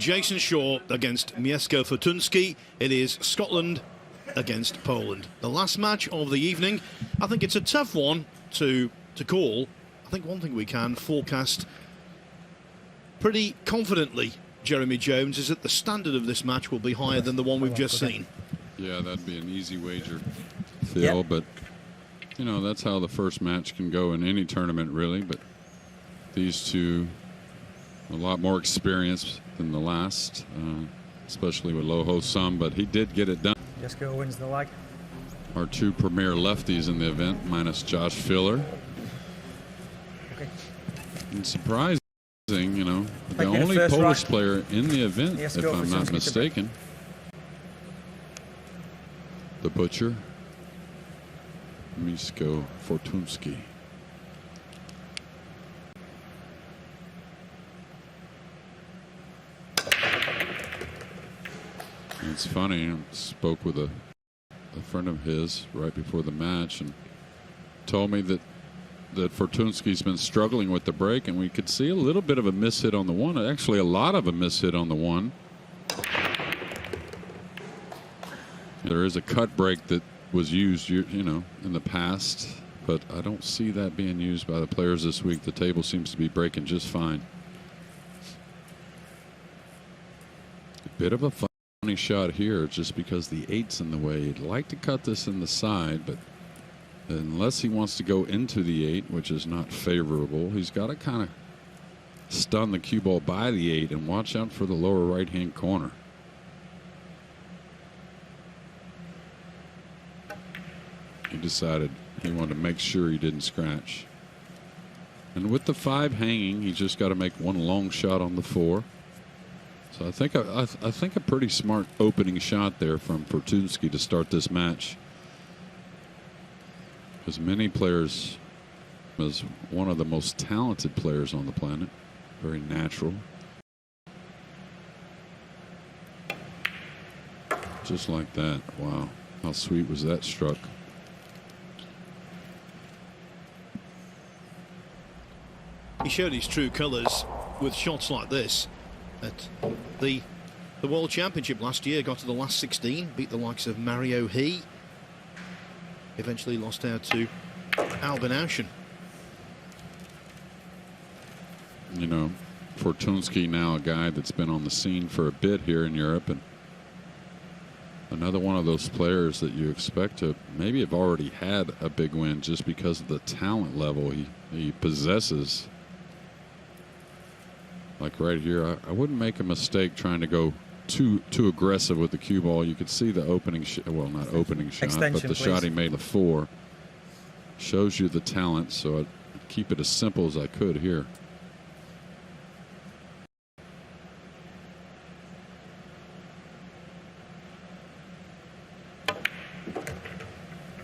Jayson Shaw against Mieszko Fortunski. It is Scotland against Poland. The last match of the evening. I think it's a tough one to call. I think one thing we can forecast pretty confidently, Jeremy Jones, is that the standard of this match will be higher than the one we've just seen. Yeah, that'd be an easy wager, Phil, but you know, that's how the first match can go in any tournament, really. But these two, a lot more experience than the last, especially with Loho Sum, but he did get it done. Mieszko wins the leg. Our two premier lefties in the event, minus Josh Filler. Okay. And surprising, you know, the only Polish player in the event, if I'm not mistaken. The Butcher Mieszko Fortunski. It's funny, I spoke with a friend of his right before the match and told me that Fortunski's been struggling with the break, and we could see a little bit of a miss hit on the one, actually a lot of a miss hit on the one. There is a cut break that was used, you know, in the past, but I don't see that being used by the players this week. The table seems to be breaking just fine. A bit of a funny shot here just because the 8's in the way. He'd like to cut this in the side, but unless he wants to go into the 8, which is not favorable, he's got to kind of stun the cue ball by the 8 and watch out for the lower right-hand corner. He decided he wanted to make sure he didn't scratch. And with the 5 hanging, he just got to make one long shot on the 4. So I think a pretty smart opening shot there from Fortunski to start this match. As many players, as one of the most talented players on the planet, very natural. Just like that. Wow, how sweet was that struck? He showed his true colours with shots like this at the World Championship last year. Got to the last 16, beat the likes of Mario He. Eventually lost out to Albin Auschen. You know, Fortunski now a guy that's been on the scene for a bit here in Europe, and another one of those players that you expect to maybe have already had a big win just because of the talent level he possesses. Like right here, I wouldn't make a mistake trying to go too aggressive with the cue ball. You could see the opening well, not opening shot, but the shot he made the 4 shows you the talent. So I'd keep it as simple as I could here.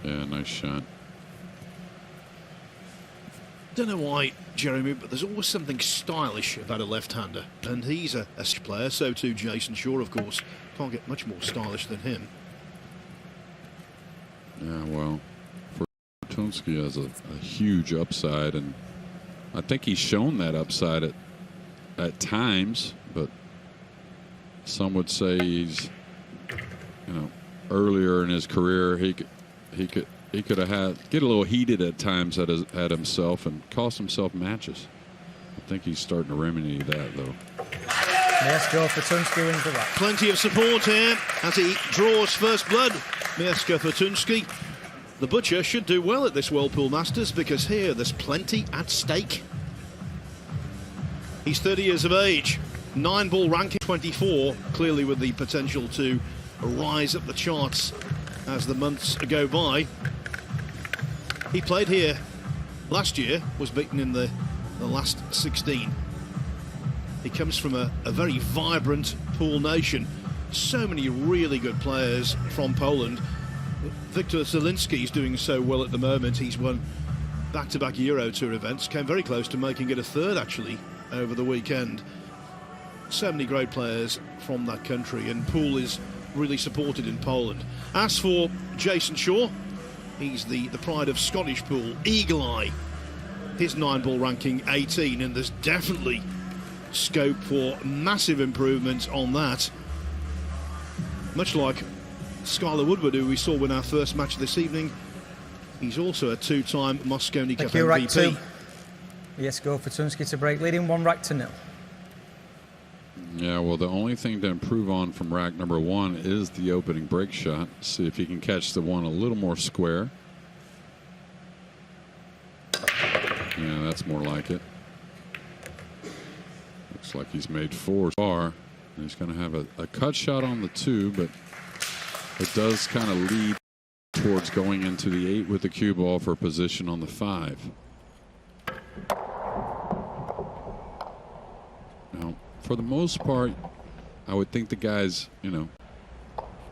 Yeah, nice shot. Don't know why, Jeremy, but there's always something stylish about a left-hander, and he's a player. So too Jayson Shaw, of course. Can't get much more stylish than him. Yeah, well, Fortunski has a huge upside, and I think he's shown that upside at times. But some would say he's, you know, earlier in his career he could have get a little heated at times at himself and cost himself matches. I think he's starting to remedy that, though. Mieszko Fortunski wins the leg. Plenty of support here as he draws first blood. Mieszko Fortunski. The Butcher should do well at this Whirlpool Masters because here there's plenty at stake. He's 30 years of age, 9-ball ranking, 24, clearly with the potential to rise up the charts as the months go by. He played here last year, was beaten in the last 16. He comes from a very vibrant pool nation. So many really good players from Poland. Victor Zielinski's doing so well at the moment. He's won back-to-back Euro Tour events. Came very close to making it a 3rd, actually, over the weekend. So many great players from that country, and pool is really supported in Poland. As for Jayson Shaw, he's the pride of Scottish pool. Eagle Eye, his 9-ball ranking 18, and there's definitely scope for massive improvement on that. Much like Skylar Woodward, who we saw win our first match this evening. He's also a two-time Mosconi Cup MVP. Rack 2. Mieszko Fortunski to break, leading 1-0. Yeah, well, the only thing to improve on from rack number 1 is the opening break shot. See if he can catch the one a little more square. Yeah, that's more like it. Looks like he's made 4 so far. He's going to have a cut shot on the 2, but it does kind of lead towards going into the 8 with the cue ball for position on the 5. Now, for the most part, I would think the guys, you know,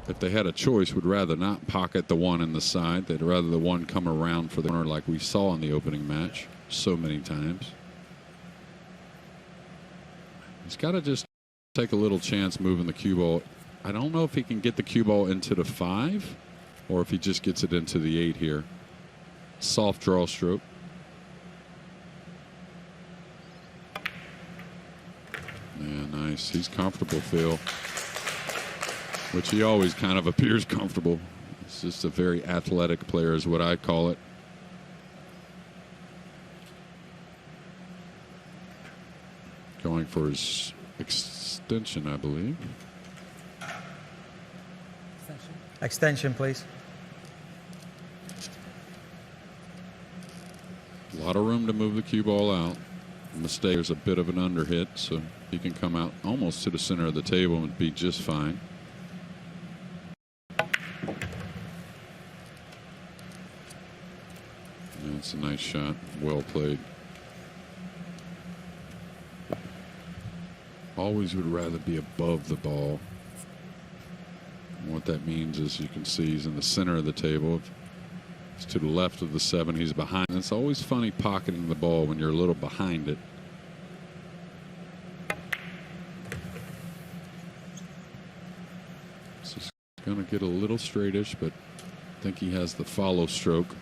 if they had a choice, would rather not pocket the 1 in the side. They'd rather the 1 come around for the corner like we saw in the opening match so many times. He's got to just take a little chance moving the cue ball. I don't know if he can get the cue ball into the 5 or if he just gets it into the 8 here. Soft draw stroke. Yeah, nice. He's comfortable, Phil. Which he always kind of appears comfortable. He's just a very athletic player is what I call it. Going for his extension, I believe. Extension, please. A lot of room to move the cue ball out. Mistake, there's a bit of an underhit, so he can come out almost to the center of the table and be just fine. That's a nice shot. Well played. Always would rather be above the ball. And what that means is you can see he's in the center of the table. He's to the left of the 7. He's behind. And it's always funny pocketing the ball when you're a little behind it. So he's going to get a little straightish, but I think he has the follow stroke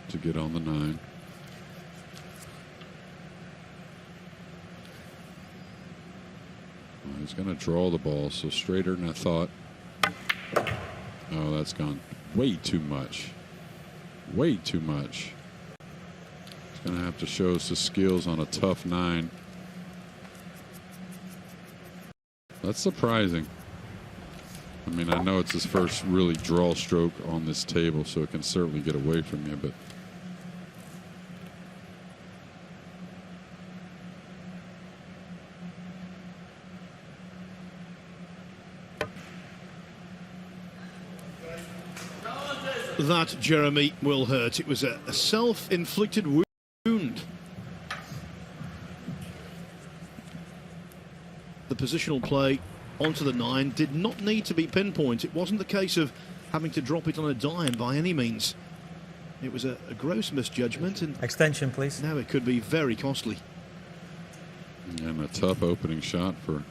to get on the 9. Well, he's going to draw the ball, so straighter than I thought. Oh, that's gone way too much. Way too much. He's going to have to show us his skills on a tough 9. That's surprising. I mean, I know it's his first really draw stroke on this table, so it can certainly get away from you, but that, Jeremy, will hurt. It was a self-inflicted wound. The positional play onto the 9 did not need to be pinpoint. It wasn't the case of having to drop it on a dime by any means. It was a gross misjudgment, and extension, please. Now it could be very costly. And a tough opening shot for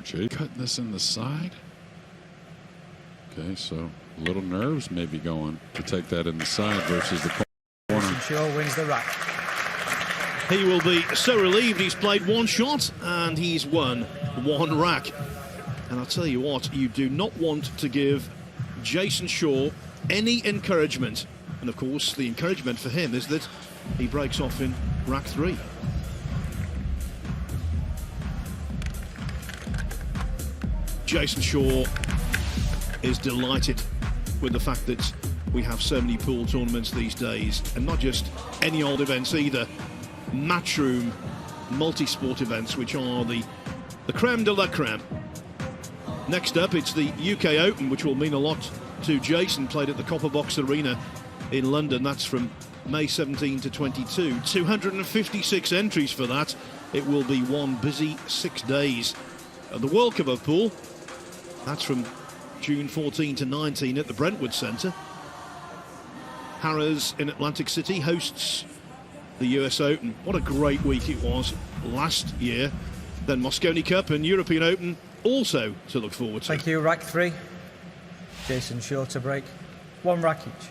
Jay. Cutting this in the side. Okay, so a little nerves maybe going to take that in the side versus the corner. Jayson Shaw wins the rack. He will be so relieved. He's played 1 shot and he's won 1 rack. And I'll tell you what, you do not want to give Jayson Shaw any encouragement. And of course, the encouragement for him is that he breaks off in rack 3. Jayson Shaw is delighted with the fact that we have so many pool tournaments these days, and not just any old events either. Matchroom multi-sport events, which are the creme de la creme. Next up, it's the UK Open, which will mean a lot to Jayson, played at the Copper Box Arena in London. That's from May 17 to 22. 256 entries for that. It will be one busy 6 days. The World Cup of Pool, that's from June 14 to 19 at the Brentwood Centre. Harrah's in Atlantic City hosts the US Open. What a great week it was last year. Then Mosconi Cup and European Open also to look forward to. Thank you. Rack 3. Jayson Shaw to break. 1 rack each.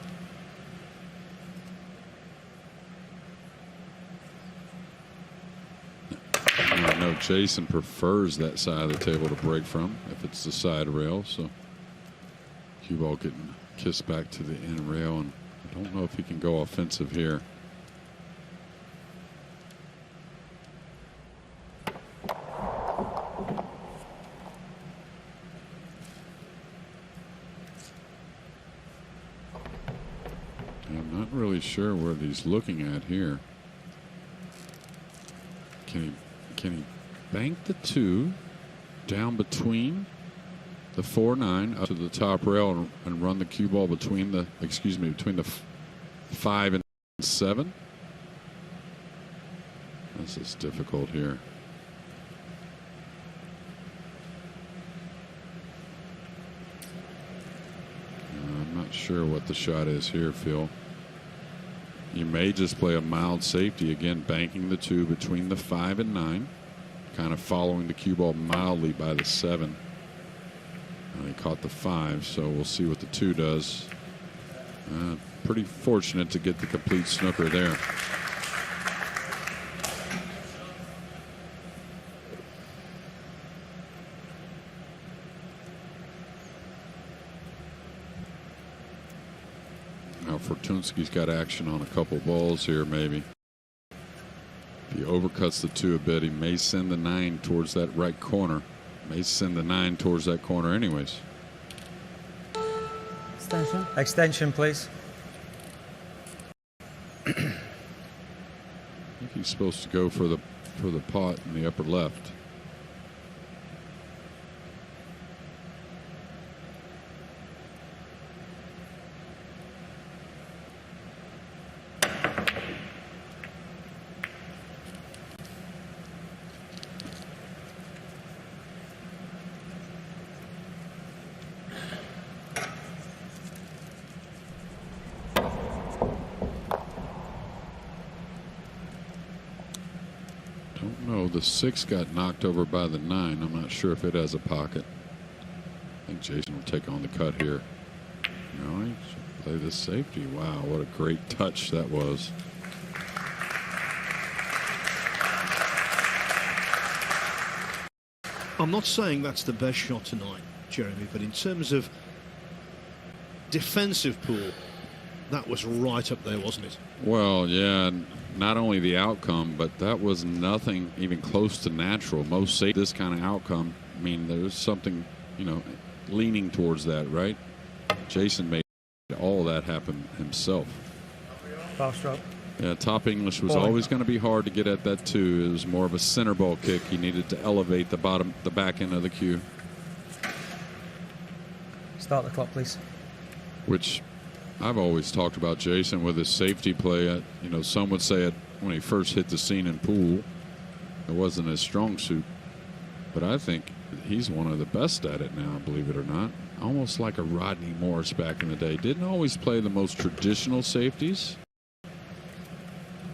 know Jayson prefers that side of the table to break from if it's the side rail. So cue ball getting kissed back to the end rail, and I don't know if he can go offensive here. I'm not really sure what he's looking at here. Can he bank the 2 down between the 4-9 up to the top rail and run the cue ball between the between the 5 and 7? This is difficult here. I'm not sure what the shot is here, Phil. You may just play a mild safety, again banking the 2 between the 5 and 9, kind of following the cue ball mildly by the 7. And he caught the 5, so we'll see what the 2 does. Pretty fortunate to get the complete snooker there. Now Fortunski's got action on a couple balls here, maybe. If he overcuts the 2 a bit, he may send the 9 towards that right corner. May send the 9 towards that corner anyways. Extension. Extension, please. I think he's supposed to go for the pot in the upper left. The 6 got knocked over by the 9. I'm not sure if it has a pocket. I think Jayson will take on the cut here. No, he should play the safety. Wow, what a great touch that was. I'm not saying that's the best shot tonight, Jeremy, but in terms of defensive pool, that was right up there, wasn't it? Well, yeah, not only the outcome, but that was nothing even close to natural. Most say this kind of outcome, I mean, there's something, you know, leaning towards that, right? Jayson made all that happen himself. Foul stroke. Yeah, top English was always going to be hard to get at that 2. It was more of a center ball kick. He needed to elevate the back end of the cue. Start the clock, please. Which I've always talked about Jayson with his safety play. You know, some would say it when he first hit the scene in pool, it wasn't his strong suit. But I think he's one of the best at it now, believe it or not. Almost like a Rodney Morris back in the day. Didn't always play the most traditional safeties,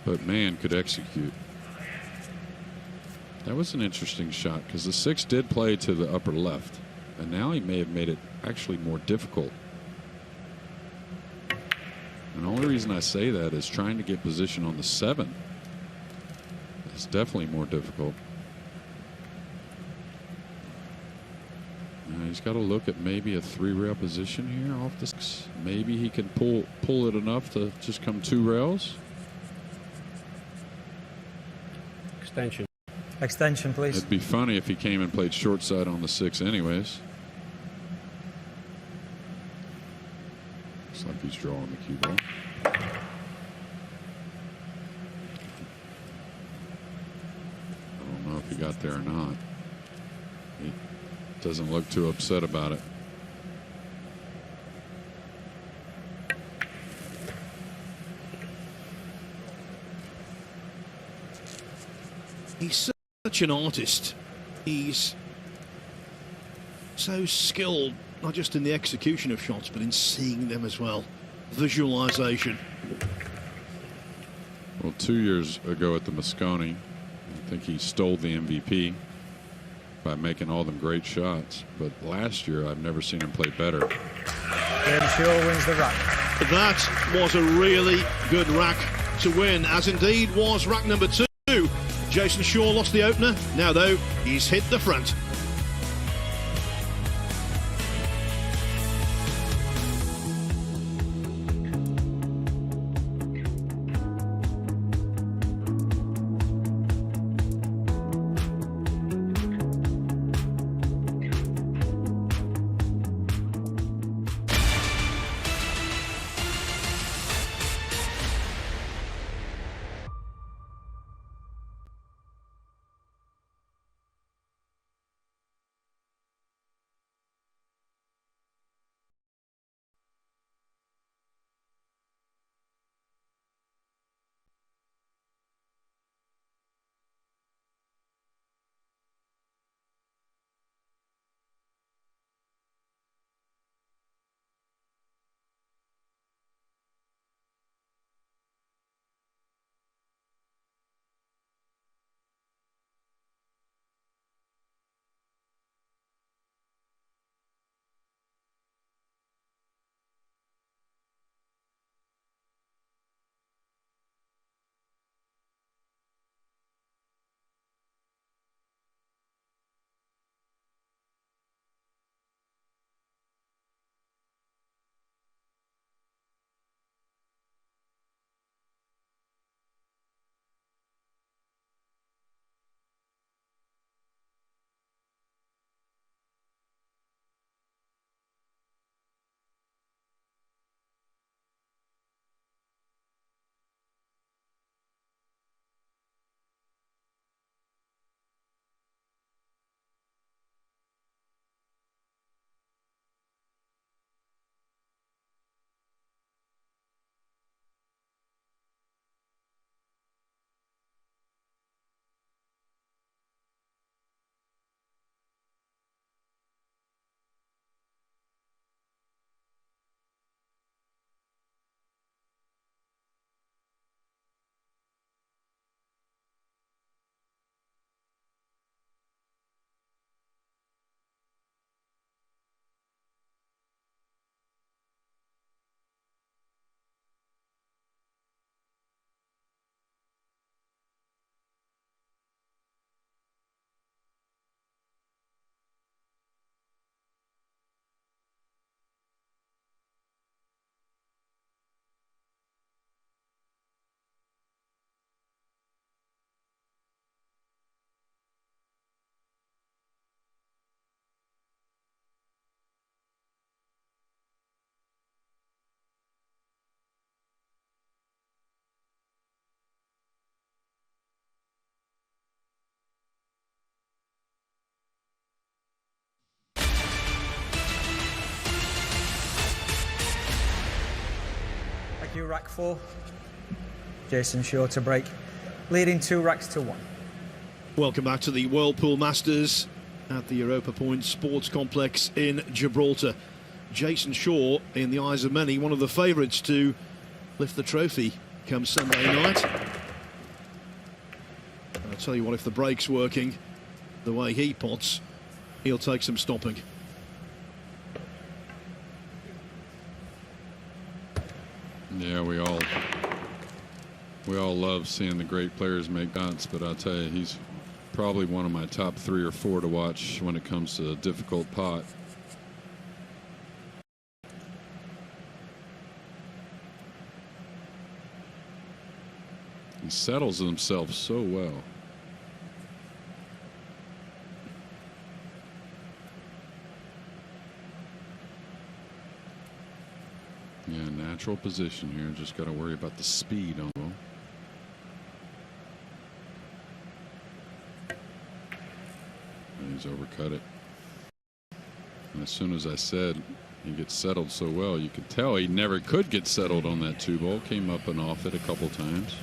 but man, could execute. That was an interesting shot because the 6 did play to the upper left, and now he may have made it actually more difficult. And the only reason I say that is trying to get position on the 7 is definitely more difficult. He's got to look at maybe a 3-rail position here off the 6. Maybe he can pull it enough to just come 2 rails. Extension. Extension, please. It'd be funny if he came and played short side on the 6 anyways. Looks like he's drawing the cue ball. I don't know if he got there or not. He doesn't look too upset about it. He's such an artist. He's so skilled, not just in the execution of shots, but in seeing them as well. Visualization. Well, 2 years ago at the Moscone, I think he stole the MVP by making all them great shots. But last year, I've never seen him play better. Jayson Shaw wins the rack. That was a really good rack to win, as indeed was rack number 2. Jayson Shaw lost the opener. Now, though, he's hit the front. Thank you, rack 4. Jayson Shaw to break, leading 2 racks to 1. Welcome back to the Whirlpool Masters at the Europa Point Sports Complex in Gibraltar. Jayson Shaw, in the eyes of many, one of the favourites to lift the trophy come Sunday night. I'll tell you what, if the break's working the way he pots, he'll take some stopping. Yeah, we all love seeing the great players make shots, but I'll tell you, he's probably one of my top 3 or 4 to watch when it comes to a difficult pot. He settles himself so well. Yeah, natural position here. Just got to worry about the speed on him. And he's overcut it. And as soon as I said he gets settled so well, you could tell he never could get settled on that 2-ball. Came up and off it a couple times.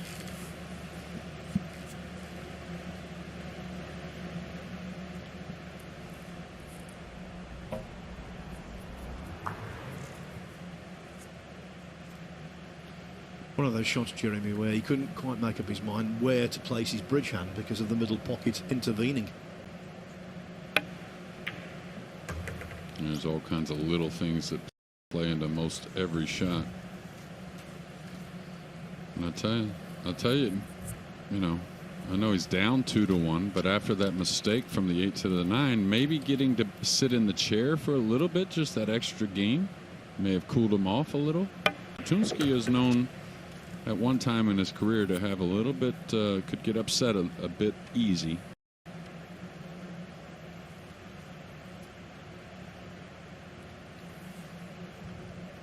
One of those shots, Jeremy, where he couldn't quite make up his mind where to place his bridge hand because of the middle pocket intervening. And there's all kinds of little things that play into most every shot. And I tell you, you know, I know he's down 2-1, but after that mistake from the 8 to the 9, maybe getting to sit in the chair for a little bit, just that extra game, may have cooled him off a little. Fortunski is known at one time in his career to have a little bit, could get upset a bit easy.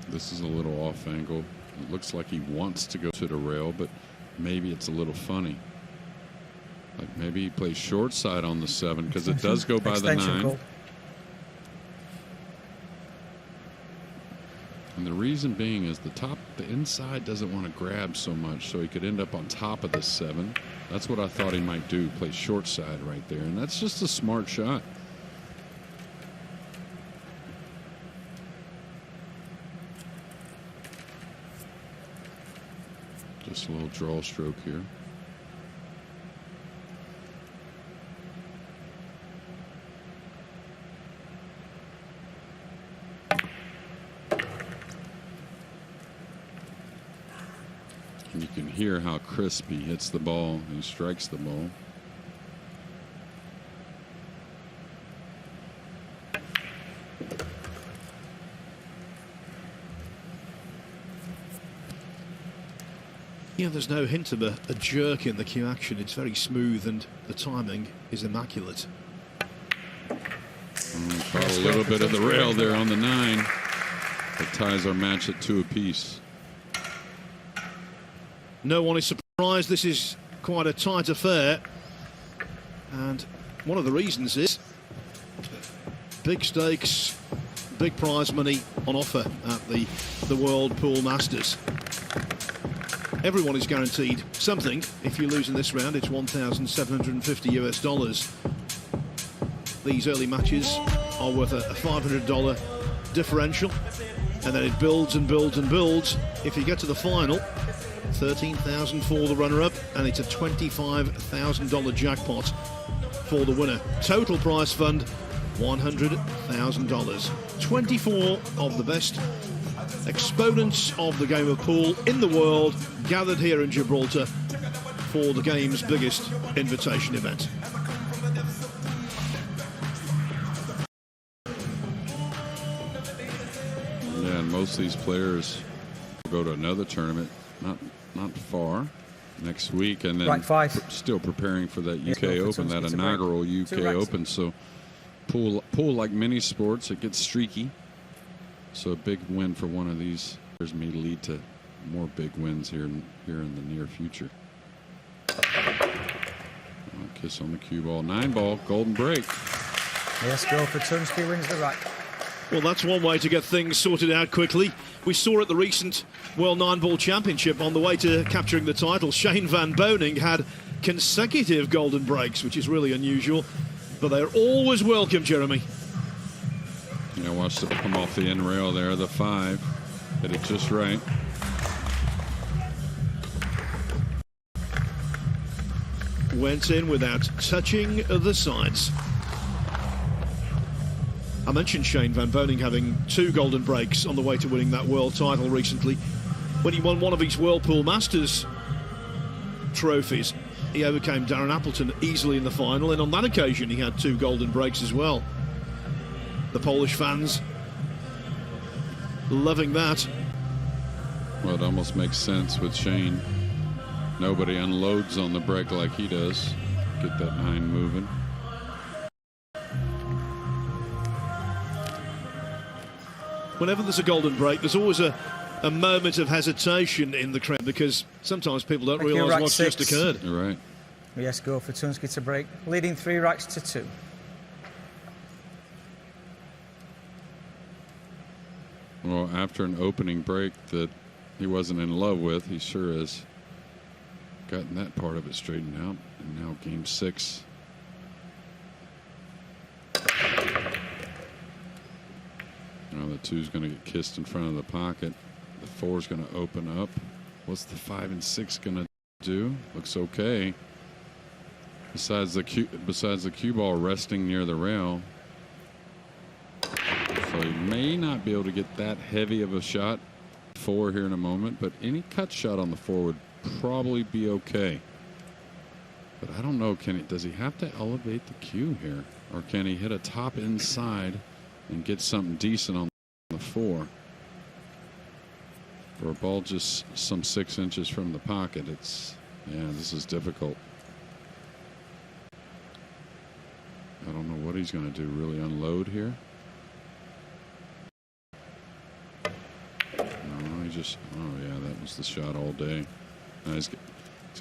This is a little off angle. It looks like he wants to go to the rail, but maybe it's a little funny. Like maybe he plays short side on the 7 because it does go by the 9. Goal. And the reason being is the inside doesn't want to grab so much, so he could end up on top of the 7. That's what I thought he might do, play short side right there, and that's just a smart shot. Just a little draw stroke here. And you can hear how crisp he hits the ball and he strikes the ball. Yeah, there's no hint of a jerk in the cue action. It's very smooth and the timing is immaculate. Caught a little bit of the rail there on the 9. That ties our match at 2 apiece. No one is surprised. This is quite a tight affair. And one of the reasons is big stakes, big prize money on offer at the World Pool Masters. Everyone is guaranteed something. If you lose in this round, it's $1,750 US. These early matches are worth a $500 differential, and then it builds and builds and builds. If you get to the final, $13,000 for the runner-up, and it's a $25,000 jackpot for the winner. Total prize fund, $100,000. 24 of the best exponents of the game of pool in the world gathered here in Gibraltar for the game's biggest invitation event. Yeah, and most of these players go to another tournament, not far, next week, and then still preparing for that UK Open, that inaugural UK Open. So pool like many sports, it gets streaky. So a big win for one of these players may lead to more big wins here in the near future. Kiss on the cue ball. 9-ball, golden break. Mieszko Fortunski wins the rack. Well, that's one way to get things sorted out quickly. We saw at the recent World 9-Ball Championship, on the way to capturing the title, Shane Van Boening had consecutive golden breaks, which is really unusual. But they're always welcome, Jeremy. Yeah, watch it come off the end rail there, the 5. Hit it just right. Went in without touching the sides. I mentioned Shane Van Boening having 2 golden breaks on the way to winning that world title recently. When he won one of his World Pool Masters trophies, he overcame Darren Appleton easily in the final, and on that occasion he had 2 golden breaks as well. The Polish fans loving that. Well, it almost makes sense with Shane. Nobody unloads on the break like he does. Get that 9 moving. Whenever there's a golden break, there's always a moment of hesitation in the crowd, because sometimes people don't realise what's just occurred. You're right. Mieszko Fortunski to break, leading 3 racks to 2. Well, after an opening break that he wasn't in love with, he sure has gotten that part of it straightened out. And now game 6. Now the 2's going to get kissed in front of the pocket. The 4's going to open up. What's the 5 and 6 going to do? Looks okay. Besides the cue ball resting near the rail. So he may not be able to get that heavy of a shot 4 here in a moment, but any cut shot on the 4 would probably be okay. But I don't know, does he have to elevate the cue here? Or can he hit a top inside and get something decent on the 4? For a ball just some 6 inches from the pocket, this is difficult. I don't know what he's going to do, really unload here? No, oh yeah, that was the shot all day. Now he's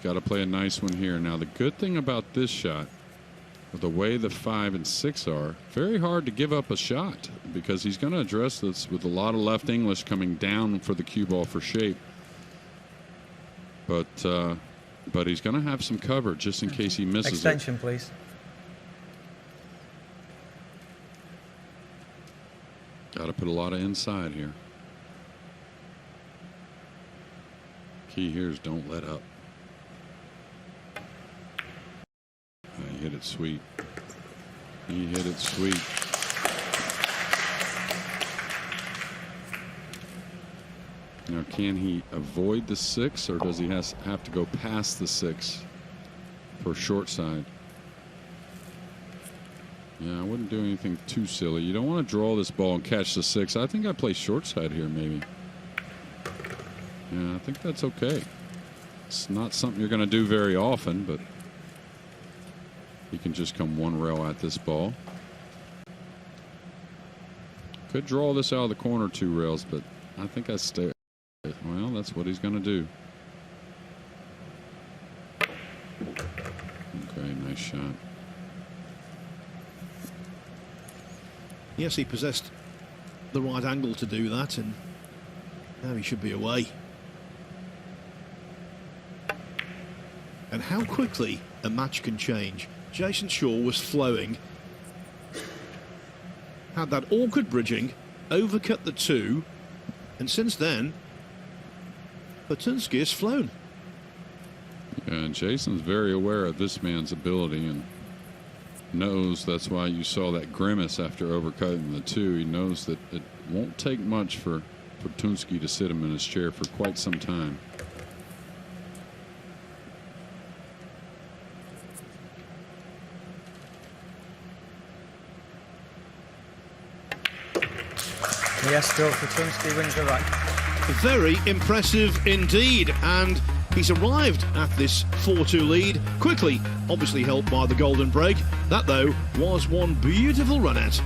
got to play a nice one here. Now the good thing about this shot, with the way the 5 and 6 are, very hard to give up a shot because he's going to address this with a lot of left English coming down for the cue ball for shape. But he's going to have some cover just in case he misses Extension, please. Got to put a lot of inside here. Key here is don't let up. He hit it sweet. He hit it sweet. Now, can he avoid the 6, or does he have to go past the 6 for short side? Yeah, I wouldn't do anything too silly. You don't want to draw this ball and catch the 6. I think I play short side here, maybe. Yeah, I think that's okay. It's not something you're going to do very often, but you can just come one rail at this ball. Could draw this out of the corner 2 rails, but I think I stay. Well, that's what he's going to do. Okay, nice shot. Yes, he possessed the right angle to do that, and now he should be away. And how quickly a match can change. Jayson Shaw was flowing, had that awkward bridging, overcut the 2, and since then, Fortunski has flown. Yeah, and Jason's very aware of this man's ability and knows that's why you saw that grimace after overcutting the 2. He knows that it won't take much for Fortunski to sit him in his chair for quite some time. Mieszko Fortunski wins the rack. Very impressive indeed, and he's arrived at this 4-2 lead quickly, obviously helped by the golden break. That, though, was one beautiful run out.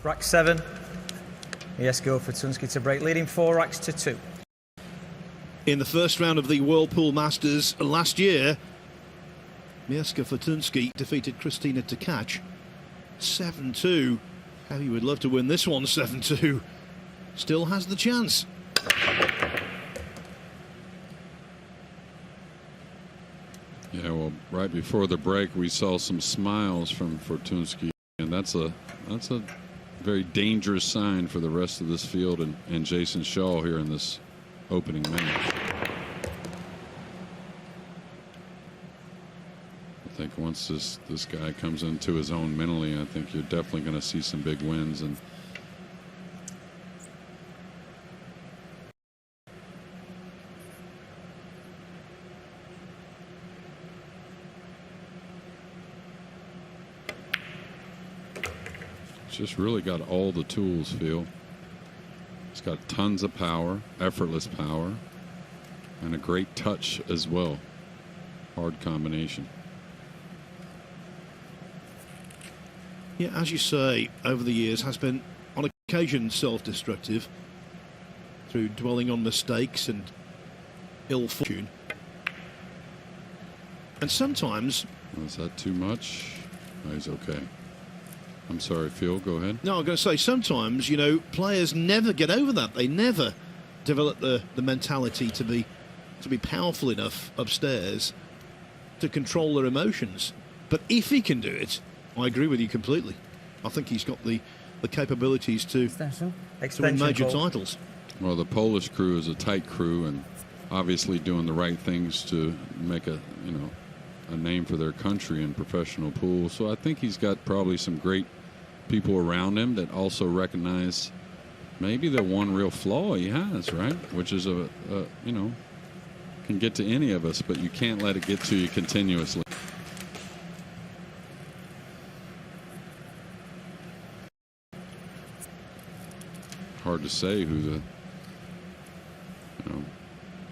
Rack 7. Mieszko Fortunski to break, leading 4 racks to 2. In the first round of the Whirlpool Masters last year, Mieszko Fortunski defeated Christina Tkach 7-2. How he would love to win this one 7-2. Still has the chance. Yeah, well, right before the break, we saw some smiles from Fortunski, and that's a very dangerous sign for the rest of this field and Jayson Shaw here in this opening match. I think once this guy comes into his own mentally, I think you're definitely going to see some big wins. And just really got all the tools, Phil. It's got tons of power, effortless power, and a great touch as well. Hard combination. Yeah, as you say, over the years has been on occasion self-destructive through dwelling on mistakes and ill fortune. And sometimes... Was that too much? Oh, he's okay. I'm sorry, Phil, go ahead. No, I'm going to say sometimes, you know, players never get over that. They never develop the mentality to be powerful enough upstairs to control their emotions. But if he can do it, I agree with you completely. I think he's got the capabilities to win major titles. Well, the Polish crew is a tight crew and obviously doing the right things to make a name for their country in professional pool. So I think he's got probably some great people around him that also recognize maybe the one real flaw he has, right? Which is can get to any of us, but you can't let it get to you continuously. Hard to say who the,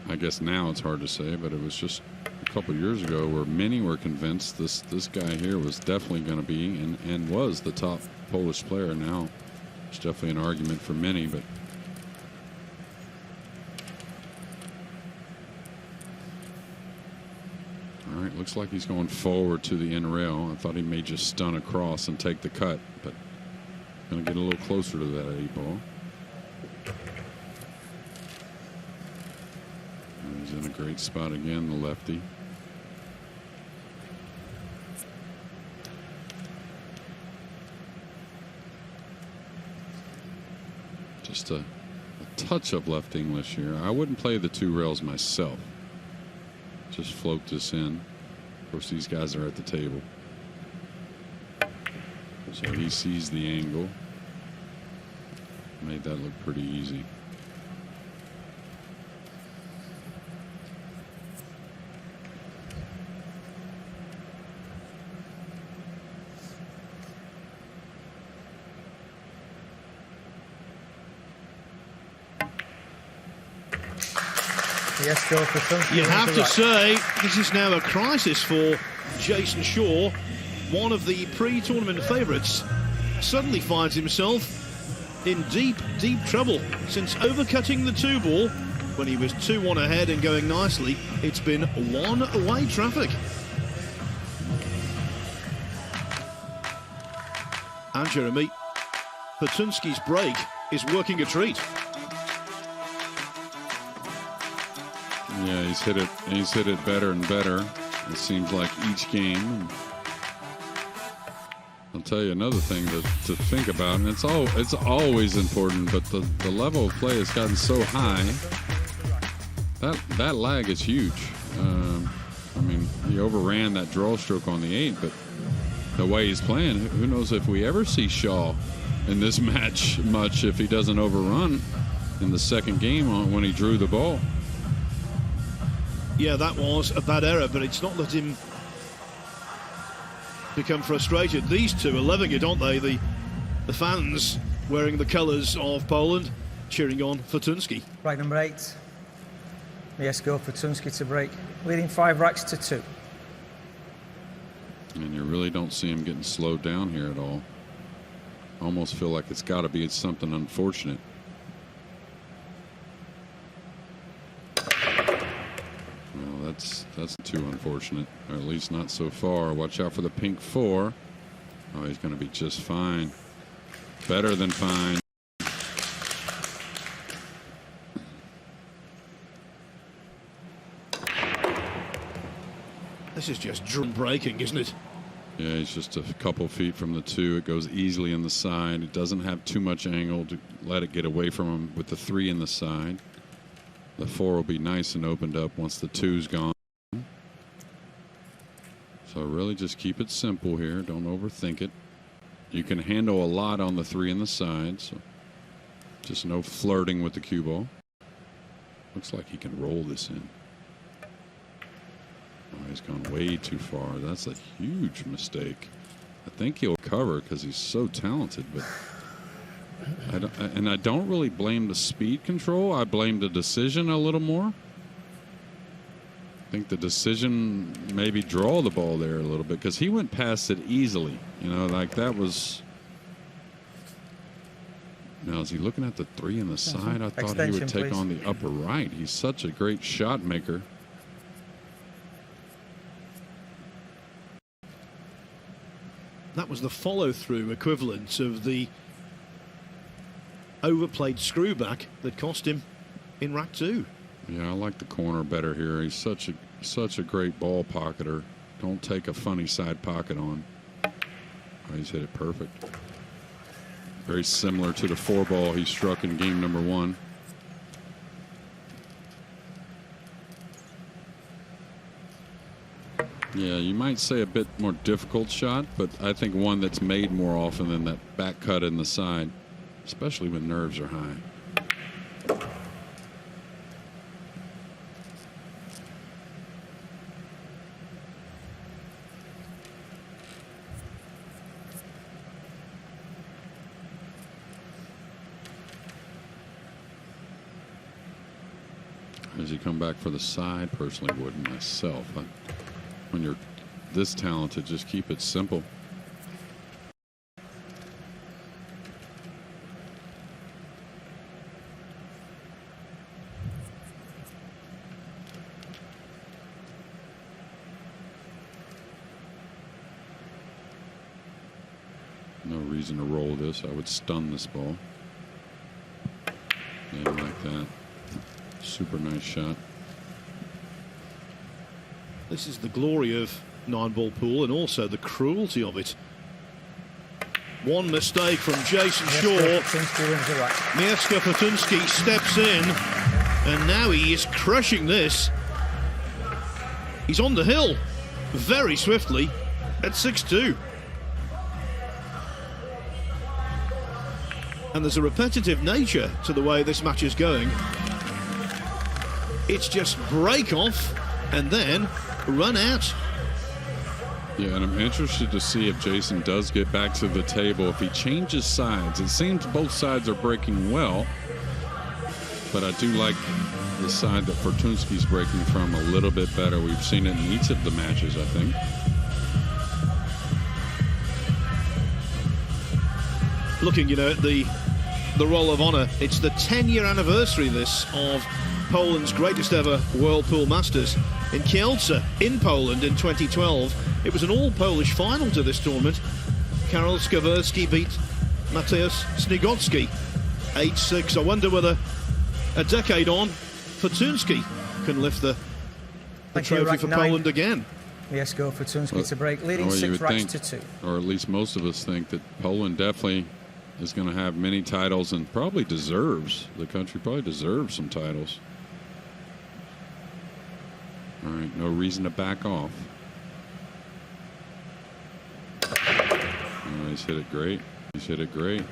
I guess now it's hard to say, but it was just a couple years ago where many were convinced this guy here was definitely going to be and was the top Polish player. Now it's definitely an argument for many, but all right, looks like he's going forward to the end rail. I thought he may just stun across and take the cut, but going to get a little closer to that 8-ball. He's in a great spot again, the lefty. Just a touch of left English here. I wouldn't play the 2 rails myself. Just float this in. Of course, these guys are at the table. So he sees the angle. Made that look pretty easy. You have to say this is now a crisis for Jayson Shaw. One of the pre-tournament favourites suddenly finds himself in deep trouble. Since overcutting the 2-ball when he was 2-1 ahead and going nicely, it's been one-way traffic. And Jeremy, Fortunski's break is working a treat. Yeah, he's hit it better and better. It seems like each game. And I'll tell you another thing to think about, and it's always important, but the level of play has gotten so high. That lag is huge. I mean, he overran that draw stroke on the 8, but the way he's playing, who knows if we ever see Shaw in this match much if he doesn't overrun in the second game when he drew the ball. Yeah, that was a bad error, but it's not let him become frustrated. These two are loving it, aren't they? The fans wearing the colours of Poland, cheering on Fortunski. Rack number 8. Mieszko Fortunski to break, leading 5 racks to 2. And you really don't see him getting slowed down here at all. almost feel like it's got to be something unfortunate. Well, that's too unfortunate, or at least not so far. Watch out for the pink 4. Oh, he's going to be just fine. Better than fine. This is just drum breaking, isn't it? Yeah, he's just a couple feet from the 2. It goes easily in the side. It doesn't have too much angle to let it get away from him with the 3 in the side. The 4 will be nice and opened up once the 2's gone. So really just keep it simple here. Don't overthink it. You can handle a lot on the 3 in the side, so just no flirting with the cue ball. Looks like he can roll this in. Oh, he's gone way too far. That's a huge mistake. I think he'll cover because he's so talented, but I don't really blame the speed control. I blame the decision a little more. I think the decision maybe draw the ball there a little bit because he went past it easily. You know, like that was. Now, is he looking at the 3 in the side? I thought he would take on the upper right. He's such a great shot maker. That was the follow-through equivalent of the overplayed screwback that cost him in rack 2. Yeah, I like the corner better here. He's such a great ball pocketer. Don't take a funny side pocket on. Oh, he's hit it perfect. Very similar to the 4 ball he struck in game number 1. Yeah, you might say a bit more difficult shot, but I think one that's made more often than that back cut in the side, especially when nerves are high. Does he come back for the side? Personally, wouldn't myself. When you're this talented, just keep it simple. No reason to roll this. I would stun this ball. Yeah, like that. Super nice shot. This is the glory of 9-ball pool and also the cruelty of it. One mistake from Jayson Shaw. Mieszko Fortunski steps in, and now he is crushing this. He's on the hill very swiftly at 6-2. And there's a repetitive nature to the way this match is going. It's just break off and then run out. Yeah, and I'm interested to see if Jayson does get back to the table, if he changes sides. It seems both sides are breaking well, but I do like the side that Fortunski's breaking from a little bit better. We've seen it in each of the matches, I think. Looking, you know, at the Roll of Honor, it's the 10-year anniversary, this, of Poland's greatest ever World Pool Masters in Kielce in Poland in 2012. It was an all-Polish final to this tournament. Karol Skawerski beat Mateusz Snigocki, age 6. I wonder whether a decade on, Fortunski can lift the trophy for Poland again. Mieszko Fortunski to break, leading 6 racks to 2. Or at least most of us think that Poland definitely is going to have many titles and probably deserves, the country probably deserves some titles. All right, no reason to back off. Oh, he's hit it great. He's hit it great.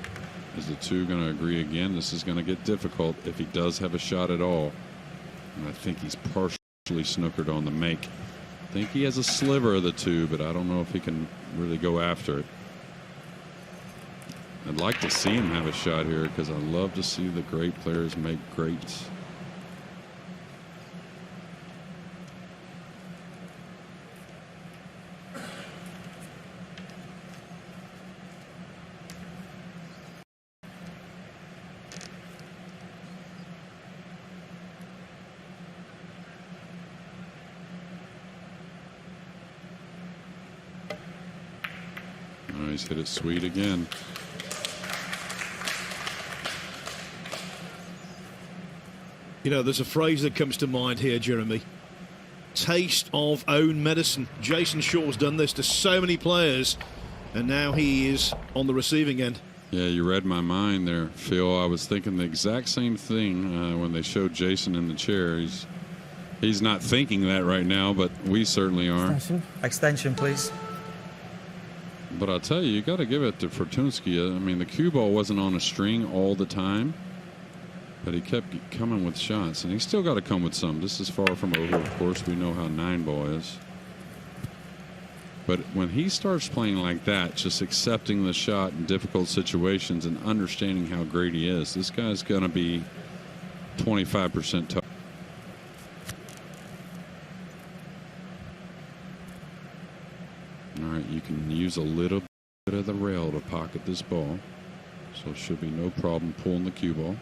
Is the 2 going to agree again? This is going to get difficult if he does have a shot at all. And I think he's partially snookered on the make. I think he has a sliver of the 2, but I don't know if he can really go after it. I'd like to see him have a shot here because I love to see the great players make greats. He's hit it sweet again. You know, there's a phrase that comes to mind here, Jeremy. Taste of own medicine. Jayson Shaw's done this to so many players, and now he is on the receiving end. Yeah, you read my mind there, Phil. I was thinking the exact same thing when they showed Jayson in the chair. He's not thinking that right now, but we certainly are. Extension, please. But I'll tell you got to give it to Fortunski. I mean, the cue ball wasn't on a string all the time, but he kept coming with shots, and he's still got to come with some. This is far from over, of course. We know how 9-ball is. But when he starts playing like that, just accepting the shot in difficult situations and understanding how great he is, this guy's going to be 25% tough. All right, you can use a little bit of the rail to pocket this ball, so it should be no problem pulling the cue ball.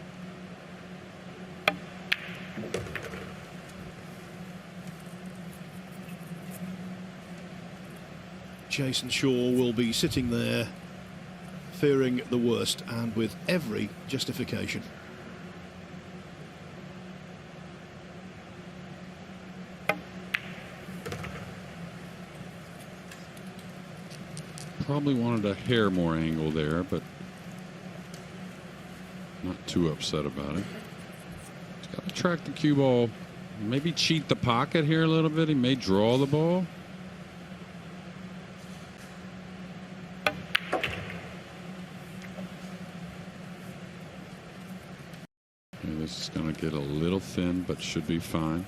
Jayson Shaw will be sitting there fearing the worst, and with every justification. Probably wanted a hair more angle there, but not too upset about it. He's got to track the cue ball, maybe cheat the pocket here a little bit. He may draw the ball. This is going to get a little thin, but should be fine.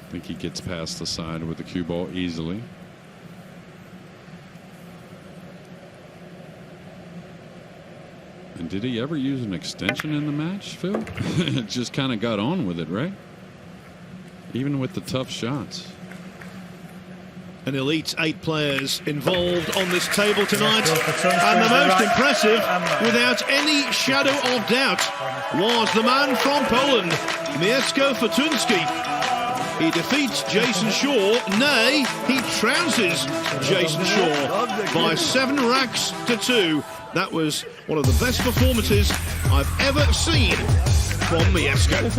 I think he gets past the side with the cue ball easily. And did he ever use an extension in the match, Phil? Just kind of got on with it, right? Even with the tough shots. An elite 8 players involved on this table tonight, and the most impressive, without any shadow of doubt, was the man from Poland, Mieszko Fortunski. He defeats Jayson Shaw, nay, he trounces Jayson Shaw by 7 racks to 2. That was one of the best performances I've ever seen from Mieszko.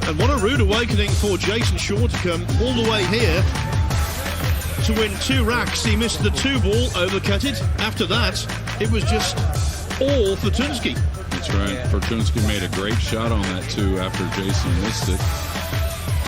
And what a rude awakening for Jayson Shaw to come all the way here to win 2 racks. He missed the 2-ball, overcutted. After that, it was just all Fortunski. That's right. Fortunski made a great shot on that 2 after Jayson missed it.